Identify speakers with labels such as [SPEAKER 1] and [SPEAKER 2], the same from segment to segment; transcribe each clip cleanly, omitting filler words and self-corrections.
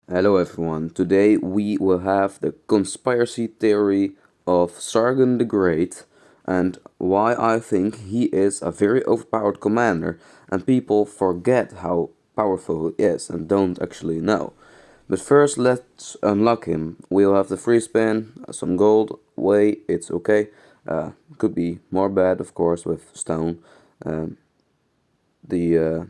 [SPEAKER 1] Hello everyone, today we will have the conspiracy theory of Sargon the Great and why I think he is a very overpowered commander and people forget how powerful he is and don't actually know. But first let's unlock him. We'll have the free spin, some gold, wait, it's okay. Could be more bad of course with stone. Um, the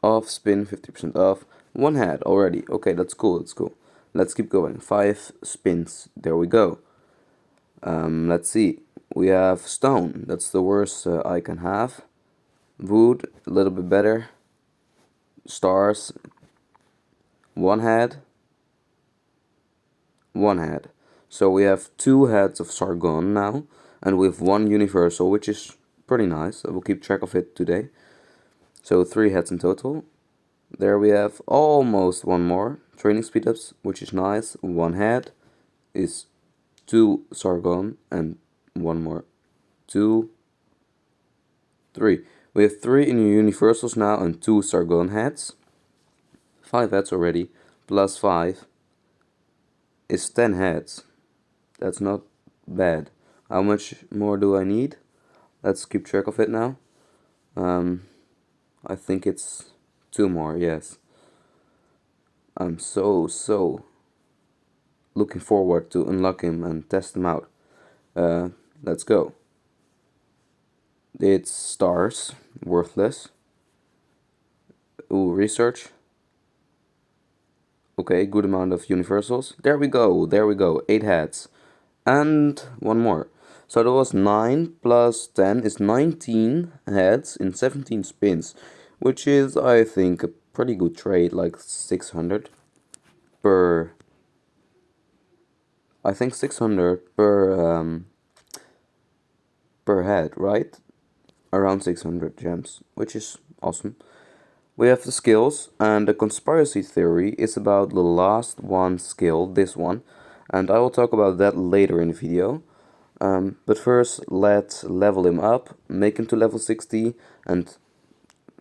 [SPEAKER 1] off spin 50% off, one head already. Okay, that's cool, that's cool. Let's keep going. 5 spins, there we go. Let's see, we have stone, that's the worst I can have. Wood, a little bit better. Stars, one head, one head. So we have 2 heads of Sargon now, and we have 1 universal, which is pretty nice. I will keep track of it today. So 3 heads in total. There we have almost one more. Training speed ups, which is nice. One head is 2 Sargon and one more. 2, 3. We have 3 in universals now and 2 Sargon heads. 5 heads already. Plus 5 is 10 heads. That's not bad. How much more do I need? Let's keep track of it now. I think it's 2 more, yes. I'm so looking forward to unlock him and test him out. Let's go. It's stars, worthless. Ooh, research. Okay, good amount of universals. There we go, there we go. 8 heads. And one more. So that was 9 plus 10 is 19 heads in 17 spins. Which is, I think, a pretty good trade, like 600 per... I think 600 per head, right? Around 600 gems, which is awesome. We have the skills, and the conspiracy theory is about the last one skill, this one, and I will talk about that later in the video. But first, let's level him up, make him to level 60, and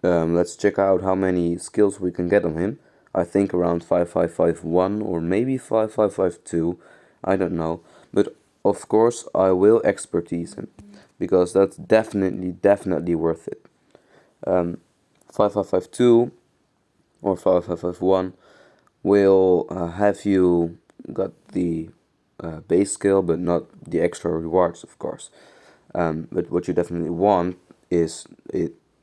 [SPEAKER 1] let's check out how many skills we can get on him. I think around 5551 or maybe 5552, I don't know. But of course, I will expertise him, because that's definitely worth it. 5552 or 5551 will have you got the base skill but not the extra rewards, of course. But what you definitely want is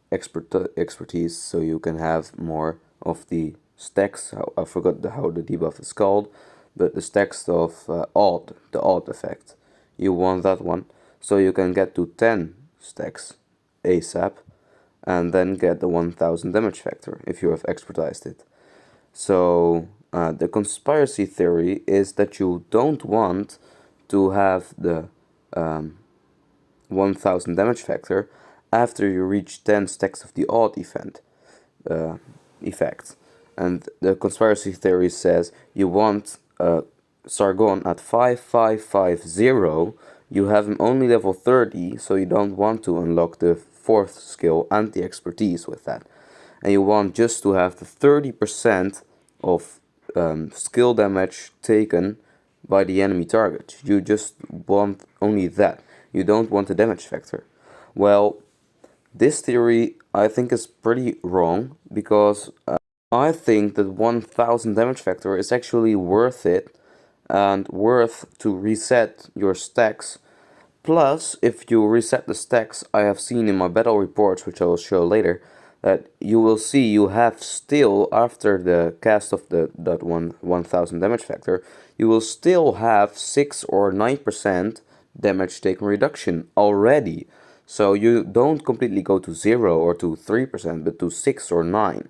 [SPEAKER 1] expertise, so you can have more of the stacks. I forgot how the debuff is called, but the stacks of the odd effect. You want that one, so you can get to 10 stacks ASAP, and then get the 1000 damage factor if you have expertised it. So the conspiracy theory is that you don't want to have the 1000 damage factor after you reach 10 stacks of the odd effect. And the conspiracy theory says you want Sargon at 5550. You have him only level 30, so you don't want to unlock the 4th skill and the expertise with that. And you want just to have the 30% of skill damage taken by the enemy target. You just want only that. You don't want the damage factor. Well, this theory I think is pretty wrong, because I think that 1000 damage factor is actually worth it and worth to reset your stacks. Plus, if you reset the stacks, I have seen in my battle reports, which I will show later, that you will see you have still, after the cast of that 1000 damage factor, you will still have 6 or 9% damage taken reduction already. So you don't completely go to 0 or to 3%, but to 6 or 9.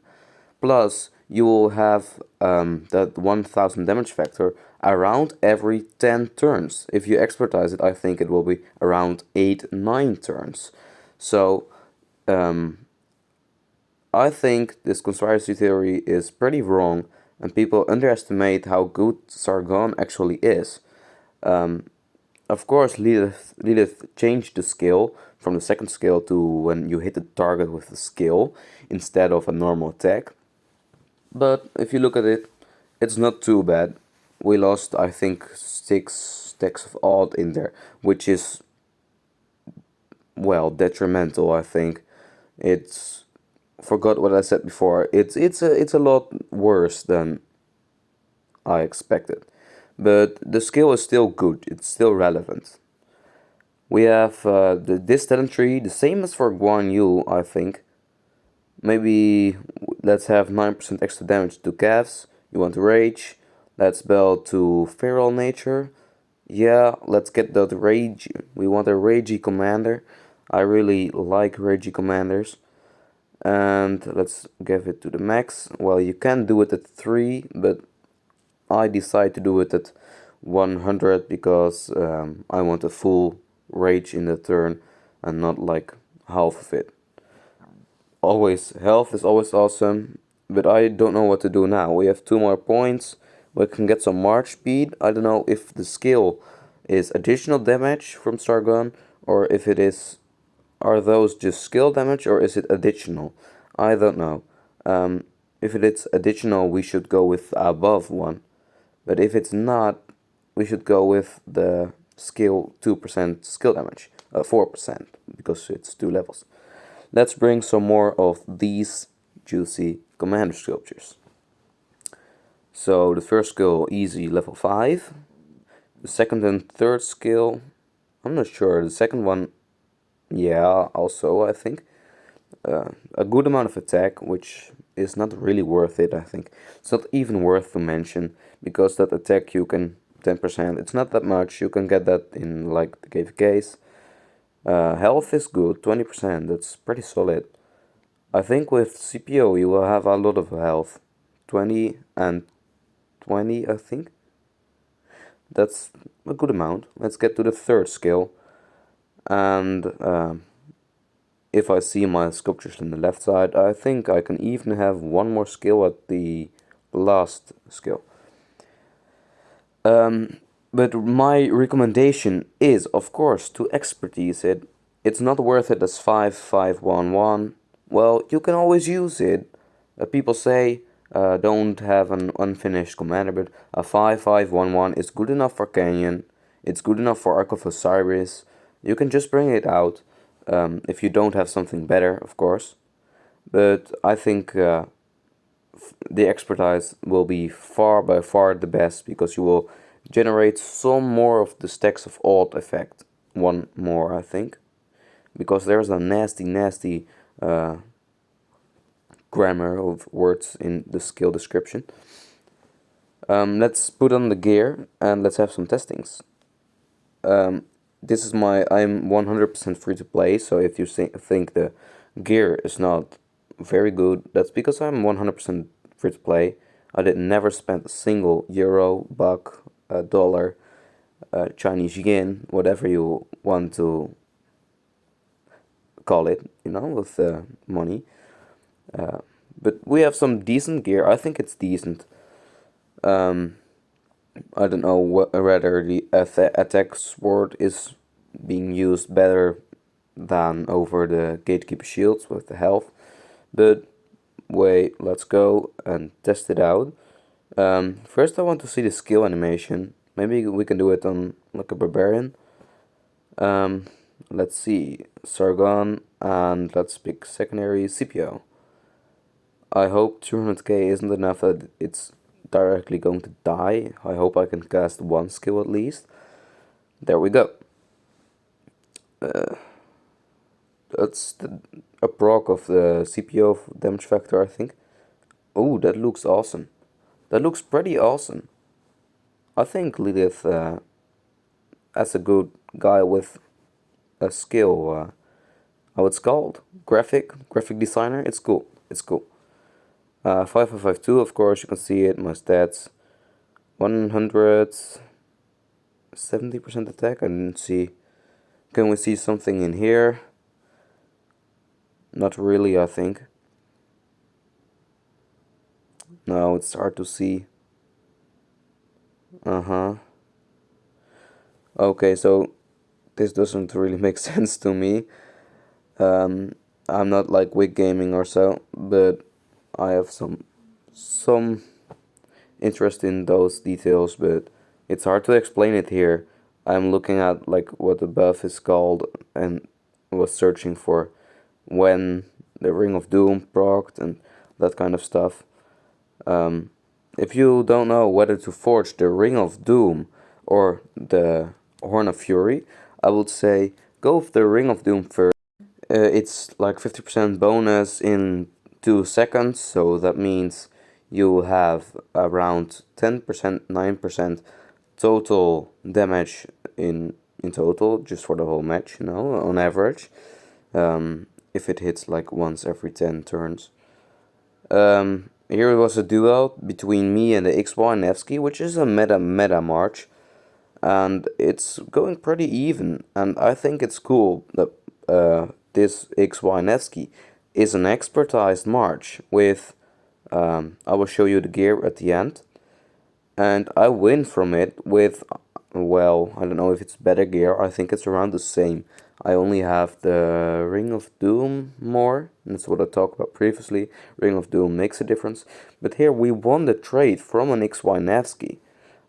[SPEAKER 1] Plus, you will have that 1000 damage factor around every 10 turns. If you expertise it, I think it will be around 8-9 turns. So, I think this conspiracy theory is pretty wrong, and people underestimate how good Sargon actually is. Of course, Lilith changed the skill from the second skill to when you hit the target with the skill instead of a normal attack. But if you look at it, It's not too bad. We lost, I think, 6 stacks of odd in there, which is, well, detrimental, I think. It's forgot what I said before. It's a lot worse than I expected. But the skill is still good. It's still relevant. We have this talent tree, the same as for Guan Yu, I think. Maybe let's have 9% extra damage to calves. You want to rage. Let's build to feral nature. Yeah, let's get that rage. We want a ragey commander. I really like ragey commanders. And let's give it to the max. Well, you can do it at 3, but I decide to do it at 100 because I want a full rage in the turn and not like half of it. Always, health is always awesome, but I don't know what to do now. We have 2 more points. We can get some march speed. I don't know if the skill is additional damage from Sargon or if it is, are those just skill damage or is it additional? I don't know. If it is additional, we should go with above 1. But if it's not, we should go with the skill 2% skill damage, 4% because it's 2 levels. Let's bring some more of these juicy commander sculptures. So the first skill, easy, level 5. The second and third skill, I'm not sure. The second one, yeah, also I think. A good amount of attack, which is not really worth it, I think. It's not even worth to mention, because that attack you can 10%, it's not that much, you can get that in like the KVKs. Health is good, 20%, that's pretty solid. I think with CPO you will have a lot of health, 20 and 20 I think. That's a good amount. Let's get to the third skill. And if I see my sculptures on the left side, I think I can even have 1 more skill at the last skill. But my recommendation is, of course, to expertise it. It's not worth it as 5511. Well, you can always use it. People say don't have an unfinished commander, but a 5511 is good enough for Canyon. It's good enough for Ark of Osiris. You can just bring it out if you don't have something better, of course. But I think the expertise will be far by far the best because you will generate some more of the stacks of odd effect. 1 more, I think, because there's a nasty grammar of words in the skill description. Let's put on the gear and let's have some testings. This is I'm 100% free to play, so if you think the gear is not very good, that's because I'm 100% free to play. I did never spend a single euro, buck, dollar, Chinese yen, whatever you want to call it, with money. But we have some decent gear. I think it's decent. I don't know whether the attack sword is being used better than over the gatekeeper shields with the health. But wait, let's go and test it out. First I want to see the skill animation. Maybe we can do it on like a barbarian. Let's see, Sargon, and let's pick secondary CPO. I hope 200k isn't enough that it's directly going to die. I hope I can cast 1 skill at least. There we go. That's a proc of the CPO damage factor, I think. Oh, that looks awesome. That looks pretty awesome. I think Lilith, as a good guy with a skill, how it's called? Graphic designer. It's cool. 5552, of course, you can see it, my stats. 170% attack, I didn't see. Can we see something in here? Not really, I think. No, it's hard to see. Okay, so this doesn't really make sense to me. I'm not like wig gaming or so, but I have some interest in those details, but it's hard to explain it here. I'm looking at like what the buff is called and was searching for when the Ring of Doom procced and that kind of stuff. If you don't know whether to forge the Ring of Doom or the Horn of Fury, I would say go with the Ring of Doom first. It's like 50% bonus in 2 seconds, so that means you have around 10%, 9% total damage in total, just for the whole match, on average. If it hits like once every 10 turns. Here it was a duel between me and the XY Nevsky, which is a meta march, and it's going pretty even. And I think it's cool that this XY Nevsky is an expertized march with. I will show you the gear at the end, and I win from it with, well, I don't know if it's better gear. I think it's around the same. I only have the Ring of Doom more. That's what I talked about previously. Ring of Doom makes a difference. But here we won the trade from an XY Nevsky.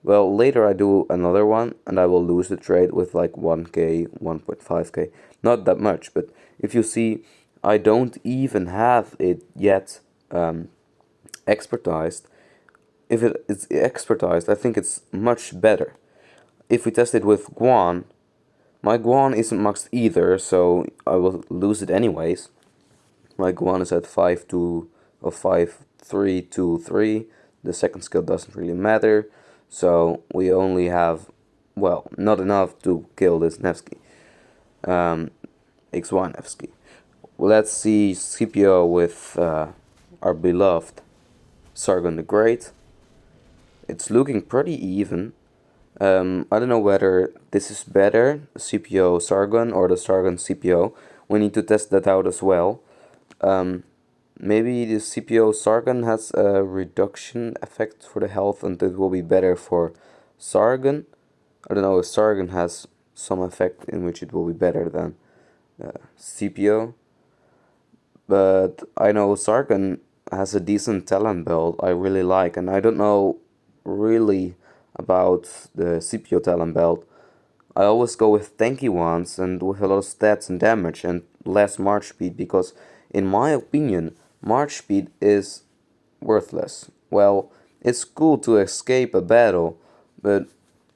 [SPEAKER 1] Well, later I do another one and I will lose the trade with like 1k, 1.5k. Not that much, but if you see, I don't even have it yet expertized. If it is expertized, I think it's much better. If we test it with Guan, my Guan isn't maxed either, so I will lose it anyways. My Guan is at 5-2 or 5-3-2-3. The second skill doesn't really matter, so we only have, well, not enough to kill this Nevsky. XY Nevsky. Let's see CPO with our beloved Sargon the Great. It's looking pretty even. I don't know whether this is better, CPO Sargon or the Sargon CPO. We need to test that out as well. Maybe the CPO Sargon has a reduction effect for the health and it will be better for Sargon. I don't know if Sargon has some effect in which it will be better than CPO. But I know Sargon has a decent talent belt I really like, and I don't know really about the CPO talent belt. I always go with tanky ones and with a lot of stats and damage and less march speed because, in my opinion, march speed is worthless. Well, it's cool to escape a battle, but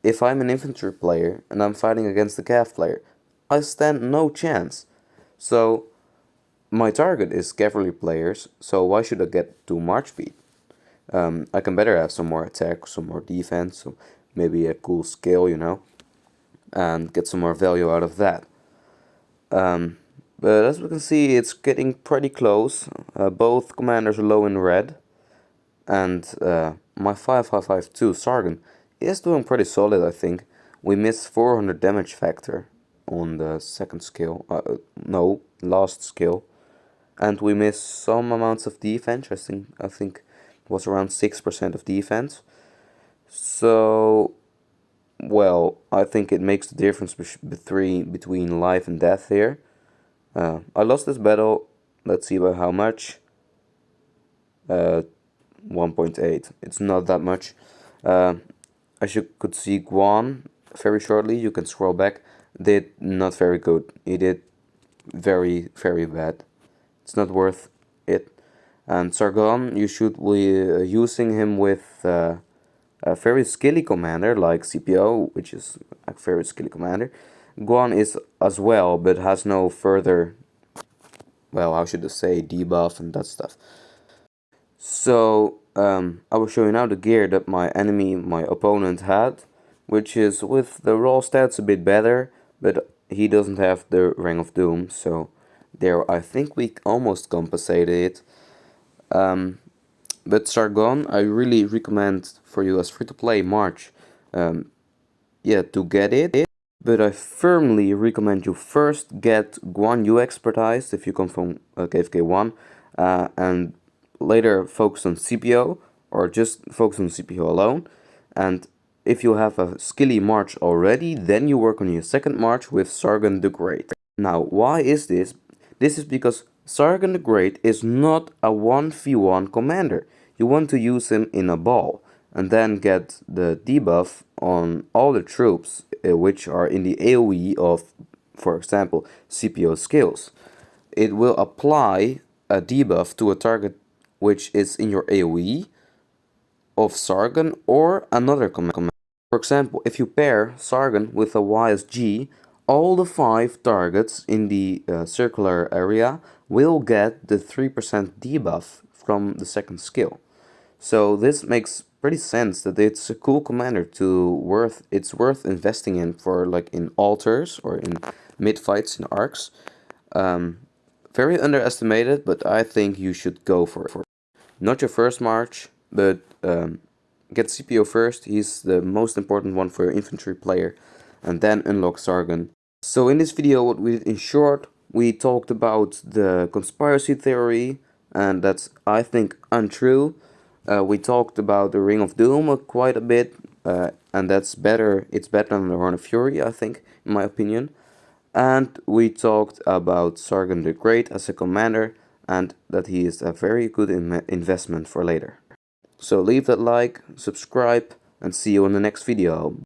[SPEAKER 1] if I'm an infantry player and I'm fighting against a cav player, I stand no chance. So, my target is cavalry players, so why should I get to march speed? I can better have some more attack, some more defense, so maybe a cool skill, and get some more value out of that. But as we can see, it's getting pretty close. Both commanders are low in red, and my 5552 Sargon is doing pretty solid, I think. We missed 400 damage factor on the second skill, no, last skill, and we missed some amounts of defense. I think it was around 6% of defense. So, well, I think it makes the difference between life and death here. I lost this battle. Let's see by how much. 1.8. It's not that much. As you could see, Guan very shortly. You can scroll back. Did not very good. He did very, very bad. It's not worth it. And Sargon, you should be using him with a very skilly commander like CPO, which is a very skilly commander. Guan is as well, but has no further, well, how should I say, debuff and that stuff. So, I will show you now the gear that my opponent had, which is with the raw stats a bit better, but he doesn't have the Ring of Doom, so there I think we almost compensated it. But Sargon, I really recommend for you as free-to-play March, to get it. But I firmly recommend you first get Guan Yu expertise if you come from KFK 1, and later focus on CPO, or just focus on CPO alone. And if you have a skilly march already, then you work on your second march with Sargon the Great. Now, why is this? This is because Sargon the Great is not a 1v1 commander. You want to use him in a ball. and then get the debuff on all the troops which are in the AoE of, for example, CPO skills. It will apply a debuff to a target which is in your AoE of Sargon or another command. For example, if you pair Sargon with a YSG, all the 5 targets in the circular area will get the 3% debuff from the second skill. So this makes pretty sense that it's a cool commander it's worth investing in for like in altars or in mid fights in arcs. Very underestimated, but I think you should go for it. Not your first march, but get CPO first. He's the most important one for your infantry player, and then unlock Sargon. So in this video, what we did in short, we talked about the conspiracy theory, and that's, I think, untrue. We talked about the Ring of Doom quite a bit, and that's better. It's better than the Horn of Fury, I think, in my opinion. And we talked about Sargon the Great as a commander, and that he is a very good investment for later. So leave that like, subscribe, and see you in the next video.